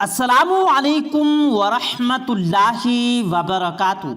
अस्सलामु अलैकुम वरहमतुल्लाहि वबरकातुहू।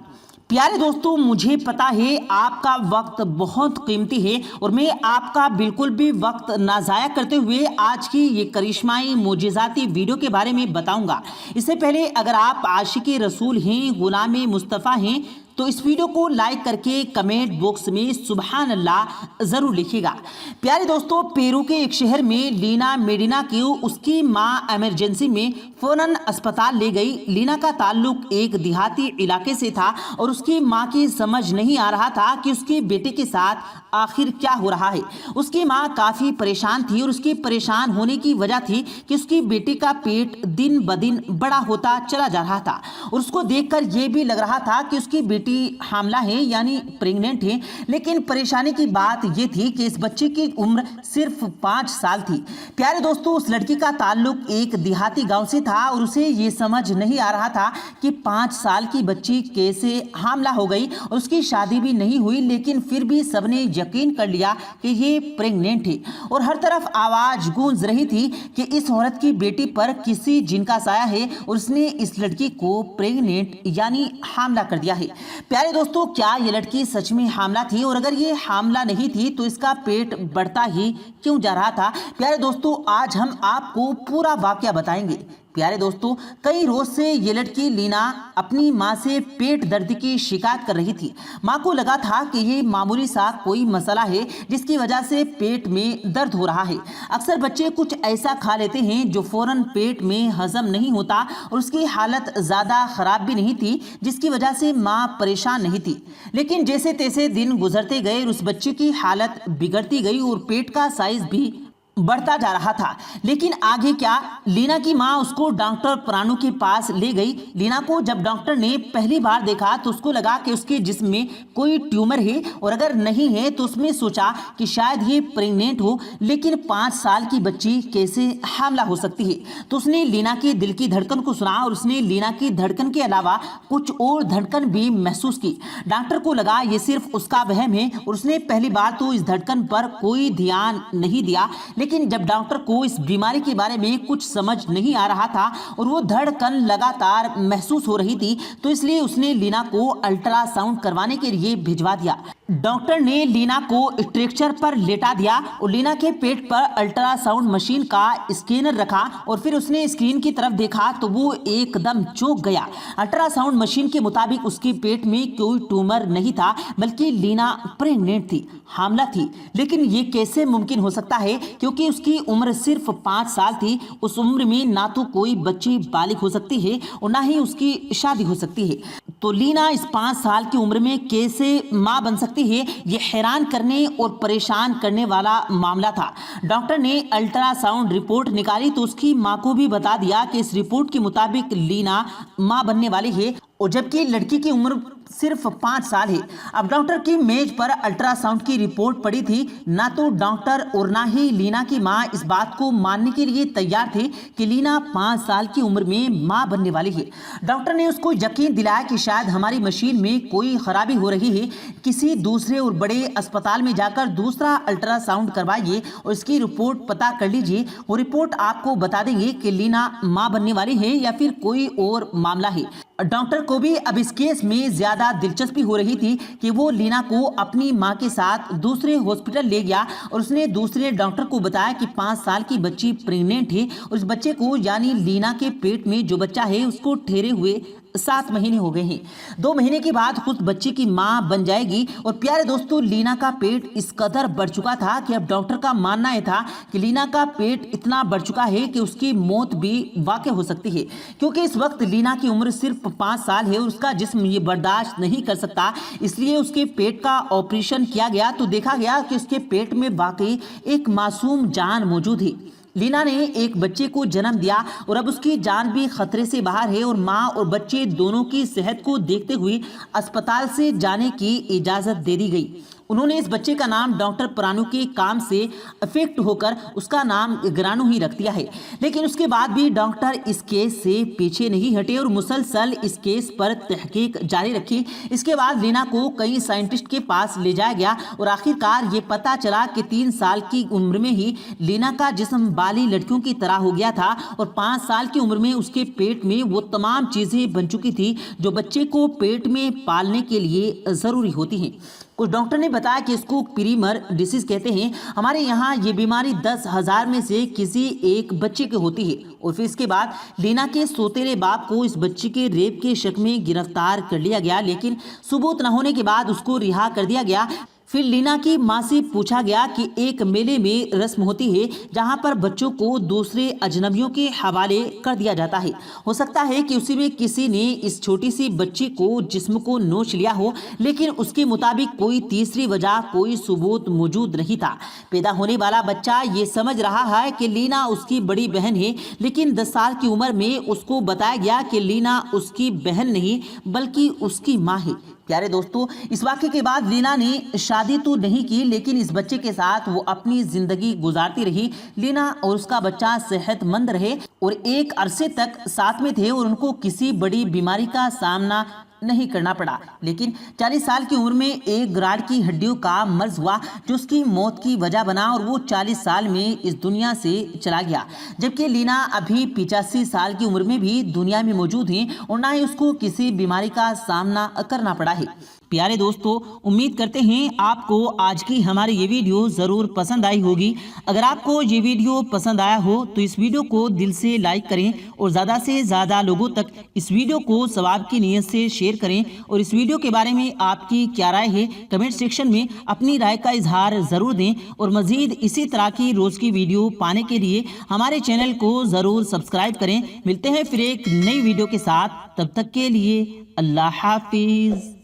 प्यारे दोस्तों, मुझे पता है आपका वक्त बहुत कीमती है और मैं आपका बिल्कुल भी वक्त ना ज़ाया करते हुए आज की ये करिश्माई मोजिज़ाती वीडियो के बारे में बताऊंगा। इससे पहले अगर आप आशिक़े रसूल हैं, गुलाम मुस्तफ़ा हैं, तो इस वीडियो को लाइक करके कमेंट बॉक्स में सुबहान अल्लाह ज़रूर लिखिएगा। प्यारे दोस्तों, पेरू के एक शहर में लीना मेडिना की उसकी माँ इमरजेंसी में फ़ौरन अस्पताल ले गई। लीना का ताल्लुक एक देहाती इलाके से था और उसकी माँ की समझ नहीं आ रहा था कि उसके बेटे के साथ आखिर क्या हो रहा है। उसकी माँ काफ़ी परेशान थी और उसकी परेशान होने की वजह थी कि उसकी बेटी का पेट दिन ब दिन बड़ा होता चला जा रहा था और उसको देखकर यह भी लग रहा था कि उसकी बेटी हामला है, यानी प्रेग्नेंट है। लेकिन परेशानी की बात यह थी कि इस बच्चे की उम्र सिर्फ 5 साल थी। प्यारे दोस्तों, उस लड़की का ताल्लुक एक देहाती गांव से था और उसे ये समझ नहीं आ रहा था कि 5 साल की बच्ची कैसे हामला हो गई और उसकी शादी भी नहीं हुई। लेकिन फिर भी सबने यकीन कर लिया कि ये प्रेग्नेंट है और हर तरफ आवाज गूंज रही थी कि इस औरत की बेटी पर किसी जिन का साया है और उसने इस लड़की को प्रेग्नेंट यानी हामला कर दिया है। प्यारे दोस्तों, क्या ये लड़की सच में हामला थी? और अगर ये हामला नहीं थी तो इसका पेट बढ़ता ही क्यों जा रहा था? प्यारे दोस्तों, आज हम आपको पूरा वाकया बताएंगे। प्यारे दोस्तों, कई रोज से ये लड़की लीना अपनी माँ से पेट दर्द की शिकायत कर रही थी। माँ को लगा था कि ये मामूली सा कोई मसला है जिसकी वजह से पेट में दर्द हो रहा है। अक्सर बच्चे कुछ ऐसा खा लेते हैं जो फौरन पेट में हजम नहीं होता और उसकी हालत ज़्यादा ख़राब भी नहीं थी, जिसकी वजह से माँ परेशान नहीं थी। लेकिन जैसे तैसे दिन गुजरते गए, उस बच्चे की हालत बिगड़ती गई और पेट का साइज भी बढ़ता जा रहा था। लेकिन आगे क्या? लीना की माँ उसको डॉक्टर प्राणु के पास ले गई। लीना को जब डॉक्टर ने पहली बार देखा तो उसको लगा कि उसके जिस्म में कोई ट्यूमर है और अगर नहीं है तो उसने सोचा कि शायद ये प्रेग्नेंट हो। लेकिन 5 साल की बच्ची कैसे हामला हो सकती है? तो उसने लीना की दिल की धड़कन को सुना और उसने लीना की धड़कन के अलावा कुछ और धड़कन भी महसूस की। डॉक्टर को लगा ये सिर्फ उसका वहम है और उसने पहली बार तो इस धड़कन पर कोई ध्यान नहीं दिया। लेकिन जब डॉक्टर को इस बीमारी के बारे में कुछ समझ नहीं आ रहा था और वो धड़कन लगातार महसूस हो रही थी, तो इसलिए उसने लीना को अल्ट्रासाउंड करवाने के लिए भिजवा दिया। डॉक्टर ने लीना को स्ट्रेचर पर लेटा दिया और लीना के पेट पर अल्ट्रासाउंड मशीन का स्कैनर रखा और फिर उसने स्क्रीन की तरफ देखा तो वो एकदम चौंक गया। अल्ट्रासाउंड मशीन के मुताबिक उसके पेट में कोई ट्यूमर नहीं था, बल्कि लीना प्रेग्नेंट थी, हामला थी। लेकिन ये कैसे मुमकिन हो सकता है? क्योंकि उसकी उम्र सिर्फ 5 साल थी। उस उम्र में ना तो कोई बच्ची बालिग हो सकती है और ना ही उसकी शादी हो सकती है। तो लीना इस 5 साल की उम्र में कैसे माँ बन सकती है? ये हैरान करने और परेशान करने वाला मामला था। डॉक्टर ने अल्ट्रासाउंड रिपोर्ट निकाली तो उसकी माँ को भी बता दिया कि इस रिपोर्ट के मुताबिक लीना माँ बनने वाली है और जबकि लड़की की उम्र सिर्फ 5 साल है। अब डॉक्टर की मेज पर अल्ट्रासाउंड की रिपोर्ट पड़ी थी। ना तो डॉक्टर और ना ही लीना की माँ इस बात को मानने के लिए तैयार थे कि लीना 5 साल की उम्र में माँ बनने वाली है। डॉक्टर ने उसको यकीन दिलाया कि शायद हमारी मशीन में कोई खराबी हो रही है, किसी दूसरे और बड़े अस्पताल में जाकर दूसरा अल्ट्रासाउंड करवाइए और इसकी रिपोर्ट पता कर लीजिए। वो रिपोर्ट आपको बता देंगे कि लीना माँ बनने वाली है या फिर कोई और मामला है। डॉक्टर को भी अब इस केस में ज्यादा दिलचस्पी हो रही थी कि वो लीना को अपनी मां के साथ दूसरे हॉस्पिटल ले गया और उसने दूसरे डॉक्टर को बताया कि 5 साल की बच्ची प्रेग्नेंट है और इस बच्चे को यानी लीना के पेट में जो बच्चा है उसको ठहरे हुए 7 महीने हो गए हैं। 2 महीने के बाद खुद बच्चे की मां बन जाएगी। और प्यारे दोस्तों, लीना का पेट इस कदर बढ़ चुका था कि अब डॉक्टर का मानना यह था कि लीना का पेट इतना बढ़ चुका है कि उसकी मौत भी वाक़ई हो सकती है। क्योंकि इस वक्त लीना की उम्र सिर्फ 5 साल है और उसका जिस्म ये बर्दाश्त नहीं कर सकता, इसलिए उसके पेट का ऑपरेशन किया गया तो देखा गया कि उसके पेट में वाकई एक मासूम जान मौजूद है। लीना ने एक बच्चे को जन्म दिया और अब उसकी जान भी खतरे से बाहर है और माँ और बच्चे दोनों की सेहत को देखते हुए अस्पताल से जाने की इजाज़त दे दी गई। उन्होंने इस बच्चे का नाम डॉक्टर प्राणु के काम से अफेक्ट होकर उसका नाम ग्रानू ही रख दिया है। लेकिन उसके बाद भी डॉक्टर इस केस से पीछे नहीं हटे और मुसलसल इस केस पर तहकीक जारी रखी। इसके बाद लीना को कई साइंटिस्ट के पास ले जाया गया और आखिरकार ये पता चला कि 3 साल की उम्र में ही लीना का जिस्म बाली लड़कियों की तरह हो गया था और 5 साल की उम्र में उसके पेट में वो तमाम चीज़ें बन चुकी थी जो बच्चे को पेट में पालने के लिए ज़रूरी होती हैं। कुछ डॉक्टर ने बताया कि इसको प्रीमर डिसीज कहते हैं। हमारे यहाँ ये बीमारी 10,000 में से किसी एक बच्चे के होती है। और फिर इसके बाद लीना के सौतेले बाप को इस बच्चे के रेप के शक में गिरफ्तार कर लिया गया, लेकिन सबूत न होने के बाद उसको रिहा कर दिया गया। फिर लीना की मां से पूछा गया कि एक मेले में रस्म होती है जहां पर बच्चों को दूसरे अजनबियों के हवाले कर दिया जाता है। हो सकता है कि उसी में किसी ने इस छोटी सी बच्ची को जिस्म को नोच लिया हो, लेकिन उसके मुताबिक कोई तीसरी वजह, कोई सबूत मौजूद नहीं था। पैदा होने वाला बच्चा ये समझ रहा है कि लीना उसकी बड़ी बहन है, लेकिन 10 साल की उम्र में उसको बताया गया कि लीना उसकी बहन नहीं बल्कि उसकी माँ है। प्यारे दोस्तों, इस वाक़े के बाद लीना ने शादी तो नहीं की, लेकिन इस बच्चे के साथ वो अपनी ज़िंदगी गुजारती रही। लीना और उसका बच्चा सेहतमंद रहे और एक अरसे तक साथ में थे और उनको किसी बड़ी बीमारी का सामना नहीं करना पड़ा। लेकिन 40 साल की उम्र में एक ग्राड की हड्डियों का मर्ज हुआ जो उसकी मौत की वजह बना और वो 40 साल में इस दुनिया से चला गया। जबकि लीना अभी 85 साल की उम्र में भी दुनिया में मौजूद है और ना ही उसको किसी बीमारी का सामना करना पड़ा है। प्यारे दोस्तों, उम्मीद करते हैं आपको आज की हमारी ये वीडियो ज़रूर पसंद आई होगी। अगर आपको ये वीडियो पसंद आया हो तो इस वीडियो को दिल से लाइक करें और ज़्यादा से ज़्यादा लोगों तक इस वीडियो को सवाब की नीयत से शेयर करें। और इस वीडियो के बारे में आपकी क्या राय है कमेंट सेक्शन में अपनी राय का इजहार ज़रूर दें। और मज़ीद इसी तरह की रोज़ की वीडियो पाने के लिए हमारे चैनल को ज़रूर सब्सक्राइब करें। मिलते हैं फिर एक नई वीडियो के साथ, तब तक के लिए अल्लाह हाफिज़।